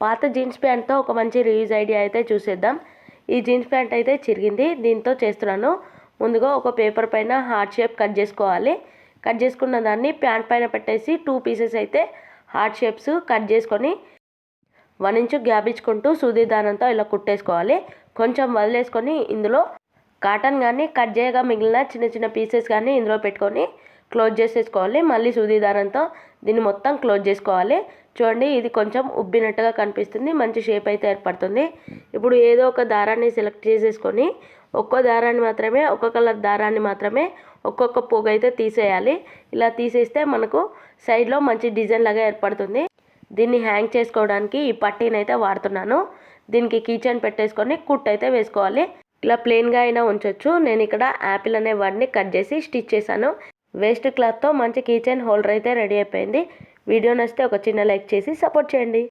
పాత జీన్స్ ప్యాంట్తో ఒక మంచి రీయూజ్ ఐడియా అయితే చూసేద్దాం. ఈ జీన్స్ ప్యాంట్ అయితే చిరిగింది, దీంతో చేస్తున్నాను. ముందుగా ఒక పేపర్ పైన హార్ట్ షేప్ కట్ చేసుకోవాలి. కట్ చేసుకున్న దాన్ని ప్యాంట్ పైన పెట్టేసి 2 పీసెస్ అయితే హార్ట్ షేప్స్ కట్ చేసుకొని 1 ఇంచు గ్యాప్ ఇచ్చుకుంటూ సూది దారంతో ఇలా కుట్టేసుకోవాలి. కొంచెం వదిలేసుకొని ఇందులో కాటన్ కానీ కట్ చేయగా మిగిలిన చిన్న చిన్న పీసెస్ కానీ ఇందులో పెట్టుకొని క్లోజ్ చేసేసుకోవాలి. మళ్ళీ సూది దారంతో దీన్ని మొత్తం క్లోజ్ చేసుకోవాలి. చూడండి, ఇది కొంచెం ఉబ్బినట్టుగా కనిపిస్తుంది, మంచి షేప్ అయితే ఏర్పడుతుంది. ఇప్పుడు ఏదో ఒక దారాన్ని సెలెక్ట్ చేసేసుకొని ఒక్కో దారాన్ని మాత్రమే, ఒక్క కలర్ దారాన్ని మాత్రమే ఒక్కొక్క పోగు అయితే తీసేయాలి. ఇలా తీసేస్తే మనకు సైడ్లో మంచి డిజైన్ లాగా ఏర్పడుతుంది. దీన్ని హ్యాంగ్ చేసుకోవడానికి ఈ పట్టీని అయితే వాడుతున్నాను. దీనికి కీచైన్ పెట్టేసుకొని కుట్ అయితే వేసుకోవాలి. ఇలా ప్లెయిన్గా అయినా ఉంచవచ్చు. నేను ఇక్కడ యాపిల్ అనే వర్డ్ని కట్ చేసి స్టిచ్ చేశాను. వేస్ట్ క్లాత్తో మంచి కీచైన్ హోల్డర్ అయితే రెడీ అయిపోయింది. వీడియో నచ్చితే ఒక చిన్న లైక్ చేసి సపోర్ట్ చేయండి.